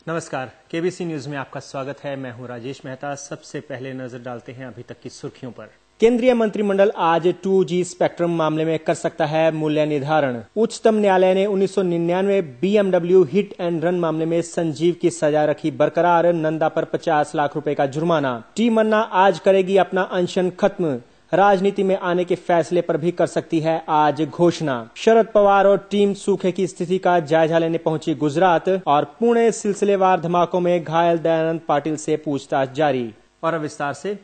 नमस्कार, KBC news में आपका स्वागत है। मैं हूं राजेश मेहता। सबसे पहले नजर डालते हैं अभी तक की सुर्खियों पर। केंद्रीय मंत्रिमंडल आज 2G स्पेक्ट्रम मामले में कर सकता है मूल्य निर्धारण। उच्चतम न्यायालय ने 1999 BMW हिट एंड रन मामले में संजीव की सजा रखी बरकरार, नंदा पर 50 लाख रुपए का जुर्माना। टीम अन्ना आज करेगी अपना अनशन खत्म। राजनीति में आने के फैसले पर भी कर सकती है आज घोषणा। शरद पवार और टीम सूखे की स्थिति का जायजा लेने पहुंची गुजरात। और पुणे सिलसिलेवार धमाकों में घायल दयानंद पाटिल से पूछताछ जारी। और अब विस्तार से।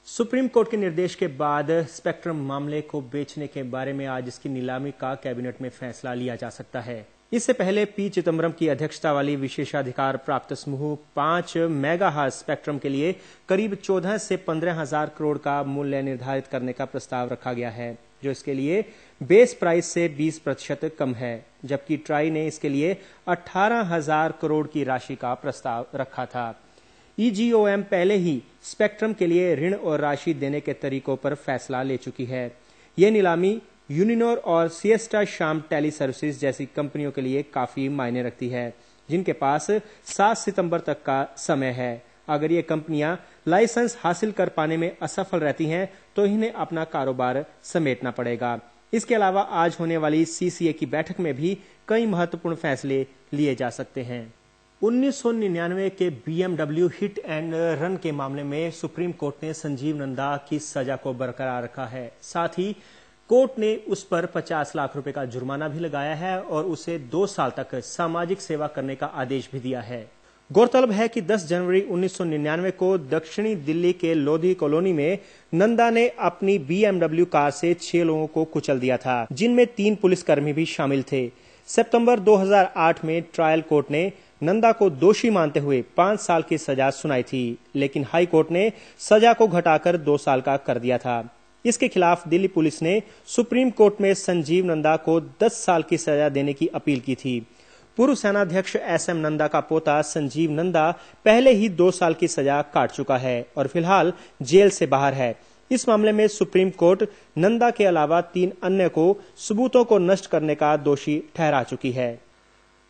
सुप्रीम कोर्ट के निर्देश के बाद स्पेक्ट्रम मामले को बेचने के बारे में आज इसकी नीलामी का कैबिनेट में फैसला लिया जा सकता है। इससे पहले पी चिदम्बरम की अध्यक्षता वाली विशेषाधिकार प्राप्त समूह 5 मेगाहर्ट्ज स्पेक्ट्रम के लिए करीब 14 से 15 हजार करोड़ का मूल्य निर्धारित करने का प्रस्ताव रखा गया है, जो इसके लिए बेस प्राइस से 20% कम है, जबकि ट्राई ने इसके लिए 18,000 करोड़ की राशि का प्रस्ताव रखा था। EGOM पहले ही स्पेक्ट्रम के लिए ऋण और राशि देने के तरीकों पर फैसला ले चुकी है। यह नीलामी यूनिनोर और सिएस्टा शाम टेली सर्विसेज जैसी कंपनियों के लिए काफी मायने रखती है, जिनके पास 7 सितंबर तक का समय है। अगर ये कंपनियां लाइसेंस हासिल कर पाने में असफल रहती हैं, तो इन्हें अपना कारोबार समेटना पड़ेगा। इसके अलावा आज होने वाली CCA की बैठक में भी कई महत्वपूर्ण फैसले लिए जा सकते हैं। 1999 के BMW हिट एंड रन के मामले में सुप्रीम कोर्ट ने संजीव नंदा की सजा को बरकरार रखा है। साथ ही कोर्ट ने उस पर 50 लाख रुपए का जुर्माना भी लगाया है और उसे 2 साल तक सामाजिक सेवा करने का आदेश भी दिया है। गौरतलब है कि 10 जनवरी 1999 को दक्षिणी दिल्ली के लोधी कॉलोनी में नंदा ने अपनी BMW कार से 6 लोगों को कुचल दिया था, जिनमें 3 पुलिसकर्मी भी शामिल थे। सितंबर 2008 में ट्रायल कोर्ट ने नंदा को दोषी मानते हुए 5 साल की सजा सुनाई थी, लेकिन हाई कोर्ट ने सजा को घटाकर 2 साल का कर दिया था। इसके खिलाफ दिल्ली पुलिस ने सुप्रीम कोर्ट में संजीव नंदा को 10 साल की सजा देने की अपील की थी। पूर्व सेनाध्यक्ष SM नंदा का पोता संजीव नंदा पहले ही 2 साल की सजा काट चुका है और फिलहाल जेल से बाहर है। इस मामले में सुप्रीम कोर्ट नंदा के अलावा 3 अन्य को सबूतों को नष्ट करने का दोषी ठहरा चुकी है।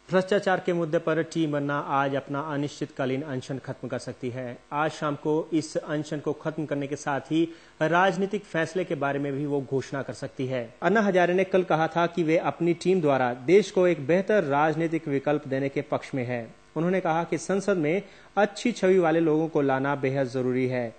भ्रष्टाचार के मुद्दे पर टीम अन्ना आज अपना अनिश्चितकालीन अनशन खत्म कर सकती है। आज शाम को इस अनशन को खत्म करने के साथ ही राजनीतिक फैसले के बारे में भी वो घोषणा कर सकती है। अन्ना हजारे ने कल कहा था कि वे अपनी टीम द्वारा देश को एक बेहतर राजनीतिक विकल्प देने के पक्ष में है। उन्होंने कहा कि संसद में अच्छी छवि वाले लोगों को लाना बेहद जरूरी है।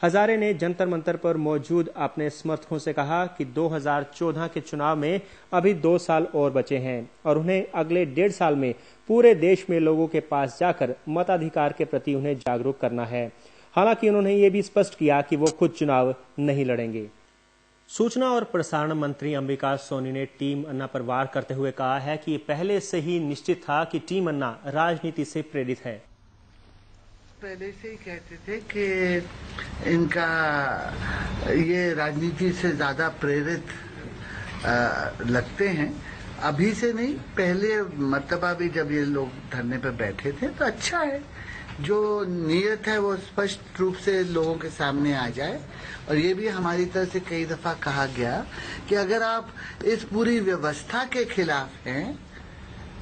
हजारे ने जंतर मंतर पर मौजूद अपने समर्थकों से कहा कि 2014 के चुनाव में अभी 2 साल और बचे हैं और उन्हें अगले 1.5 साल में पूरे देश में लोगों के पास जाकर मताधिकार के प्रति उन्हें जागरूक करना है। हालांकि उन्होंने ये भी स्पष्ट किया कि वो खुद चुनाव नहीं लड़ेंगे। सूचना और प्रसारण मंत्री अंबिका सोनी ने टीम अन्ना पर वार करते हुए कहा है कि पहले से ही निश्चित था कि टीम अन्ना राजनीति से प्रेरित है। पहले से ही कहते थे कि इनका ये राजनीति से ज्यादा प्रेरित लगते हैं। अभी से नहीं, पहले मतलब भी जब ये लोग धरने पर बैठे थे तो अच्छा है, जो नीयत है वो स्पष्ट रूप से लोगों के सामने आ जाए। और ये भी हमारी तरफ से कई दफा कहा गया कि अगर आप इस पूरी व्यवस्था के खिलाफ हैं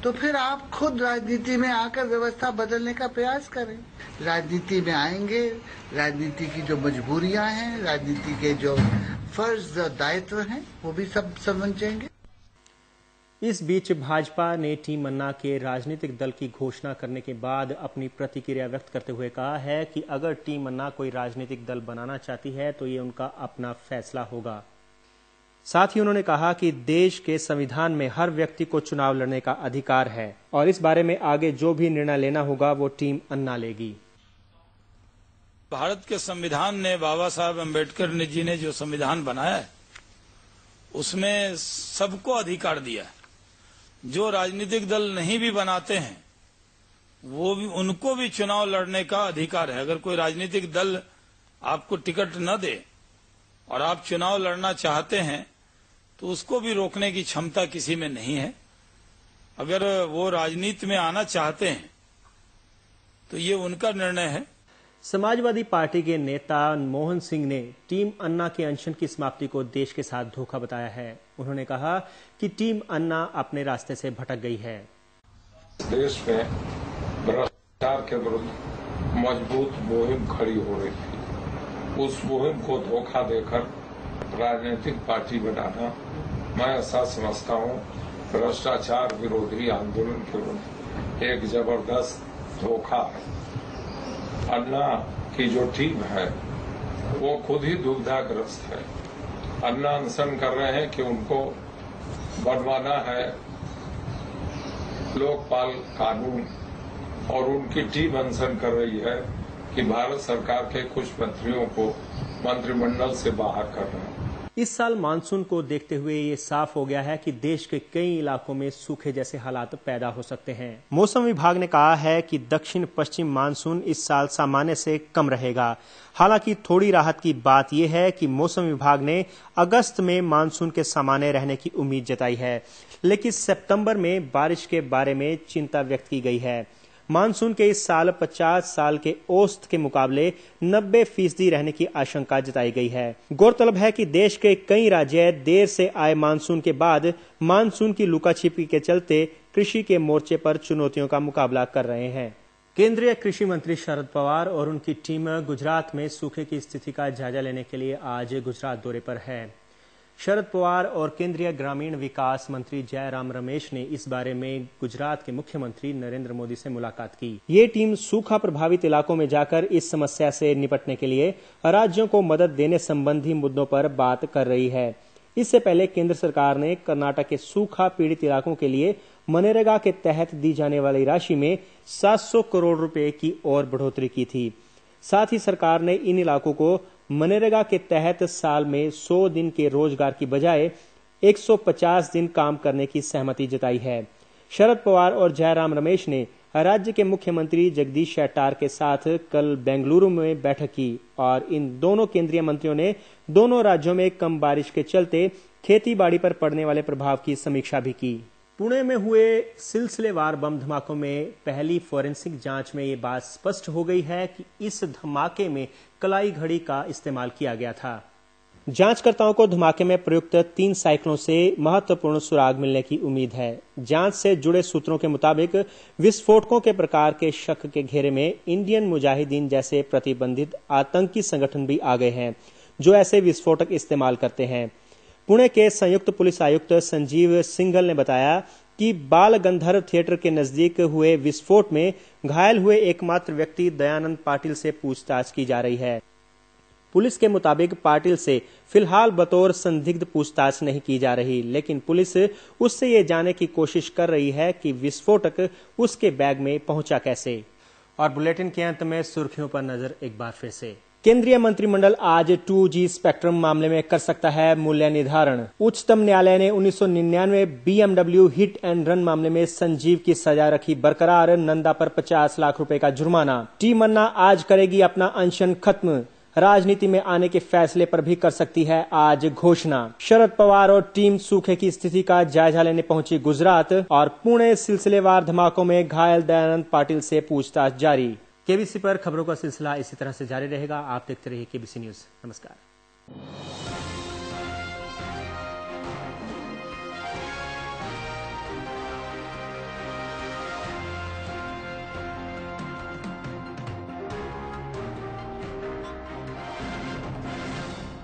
तो फिर आप खुद राजनीति में आकर व्यवस्था बदलने का प्रयास करें। राजनीति में आएंगे, राजनीति की जो मजबूरियां हैं, राजनीति के जो फर्ज और दायित्व हैं, वो भी सब समझेंगे। इस बीच भाजपा ने टीम अन्ना के राजनीतिक दल की घोषणा करने के बाद अपनी प्रतिक्रिया व्यक्त करते हुए कहा है कि अगर टीम अन्ना कोई राजनीतिक दल बनाना चाहती है तो ये उनका अपना फैसला होगा। साथ ही उन्होंने कहा कि देश के संविधान में हर व्यक्ति को चुनाव लड़ने का अधिकार है और इस बारे में आगे जो भी निर्णय लेना होगा वो टीम अन्ना लेगी। भारत के संविधान ने, बाबा साहब अम्बेडकर जी ने जो संविधान बनाया है उसमें सबको अधिकार दिया है। जो राजनीतिक दल नहीं भी बनाते हैं वो भी, उनको भी चुनाव लड़ने का अधिकार है। अगर कोई राजनीतिक दल आपको टिकट न दे और आप चुनाव लड़ना चाहते हैं तो उसको भी रोकने की क्षमता किसी में नहीं है। अगर वो राजनीति में आना चाहते हैं तो ये उनका निर्णय है। समाजवादी पार्टी के नेता मोहन सिंह ने टीम अन्ना के अनशन की समाप्ति को देश के साथ धोखा बताया है। उन्होंने कहा कि टीम अन्ना अपने रास्ते से भटक गई है। देश में सरकार के विरुद्ध मजबूत मुहिम खड़ी हो रही थी। उस मुहिम को धोखा देकर राजनीतिक पार्टी बनाना मैं ऐसा समझता हूँ भ्रष्टाचार विरोधी आंदोलन के विरुद्ध एक जबरदस्त धोखा है। अन्ना की जो टीम है वो खुद ही दुविधाग्रस्त है। अन्ना अनशन कर रहे हैं कि उनको बनवाना है लोकपाल कानून और उनकी टीम अनशन कर रही है कि भारत सरकार के कुछ मंत्रियों को मंत्रिमंडल से बाहर करना। इस साल मानसून को देखते हुए ये साफ हो गया है कि देश के कई इलाकों में सूखे जैसे हालात पैदा हो सकते हैं। मौसम विभाग ने कहा है कि दक्षिण पश्चिम मानसून इस साल सामान्य से कम रहेगा। हालांकि थोड़ी राहत की बात यह है कि मौसम विभाग ने अगस्त में मानसून के सामान्य रहने की उम्मीद जताई है, लेकिन सितंबर में बारिश के बारे में चिंता व्यक्त की गई है। मानसून के इस साल 50 साल के औसत के मुकाबले 90% रहने की आशंका जताई गई है। गौरतलब है कि देश के कई राज्य देर से आए मानसून के बाद मानसून की लुकाछिपी के चलते कृषि के मोर्चे पर चुनौतियों का मुकाबला कर रहे हैं। केंद्रीय कृषि मंत्री शरद पवार और उनकी टीम गुजरात में सूखे की स्थिति का जायजा लेने के लिए आज गुजरात दौरे पर है। शरद पवार और केंद्रीय ग्रामीण विकास मंत्री जयराम रमेश ने इस बारे में गुजरात के मुख्यमंत्री नरेंद्र मोदी से मुलाकात की। ये टीम सूखा प्रभावित इलाकों में जाकर इस समस्या से निपटने के लिए राज्यों को मदद देने संबंधी मुद्दों पर बात कर रही है। इससे पहले केंद्र सरकार ने कर्नाटक के सूखा पीड़ित इलाकों के लिए मनरेगा के तहत दी जाने वाली राशि में 700 करोड़ रुपए की और बढ़ोतरी की थी। साथ ही सरकार ने इन इलाकों को मनरेगा के तहत साल में 100 दिन के रोजगार की बजाय 150 दिन काम करने की सहमति जताई है। शरद पवार और जयराम रमेश ने राज्य के मुख्यमंत्री जगदीश शेट्टार के साथ कल बेंगलुरु में बैठक की और इन दोनों केंद्रीय मंत्रियों ने दोनों राज्यों में कम बारिश के चलते खेती बाड़ी पर पड़ने वाले प्रभाव की समीक्षा भी की। पुणे में हुए सिलसिलेवार बम धमाकों में पहली फोरेंसिक जांच में ये बात स्पष्ट हो गई है कि इस धमाके में कलाई घड़ी का इस्तेमाल किया गया था। जांचकर्ताओं को धमाके में प्रयुक्त 3 साइकिलों से महत्वपूर्ण सुराग मिलने की उम्मीद है। जांच से जुड़े सूत्रों के मुताबिक विस्फोटकों के प्रकार के शक के घेरे में इंडियन मुजाहिदीन जैसे प्रतिबंधित आतंकी संगठन भी आ गए हैं जो ऐसे विस्फोटक इस्तेमाल करते हैं। पुणे के संयुक्त पुलिस आयुक्त संजीव सिंघल ने बताया कि बाल गंधर्व थिएटर के नजदीक हुए विस्फोट में घायल हुए एकमात्र व्यक्ति दयानंद पाटिल से पूछताछ की जा रही है। पुलिस के मुताबिक पाटिल से फिलहाल बतौर संदिग्ध पूछताछ नहीं की जा रही, लेकिन पुलिस उससे ये जानने की कोशिश कर रही है कि विस्फोटक उसके बैग में पहुंचा कैसे। और बुलेटिन के अंत में सुर्खियों पर नजर एक बार फिर से। केंद्रीय मंत्रिमंडल आज 2G स्पेक्ट्रम मामले में कर सकता है मूल्य निर्धारण। उच्चतम न्यायालय ने 1999 BMW हिट एंड रन मामले में संजीव की सजा रखी बरकरार, नंदा पर 50 लाख रुपए का जुर्माना। टीमन्ना आज करेगी अपना अनशन खत्म, राजनीति में आने के फैसले पर भी कर सकती है आज घोषणा। शरद पवार और टीम सूखे की स्थिति का जायजा लेने पहुंची गुजरात और पुणे सिलसिलेवार धमाकों में घायल दयानंद पाटिल से पूछताछ जारी। केबीसी पर खबरों का सिलसिला इसी तरह से जारी रहेगा। आप देखते रहिए केबीसी न्यूज। नमस्कार।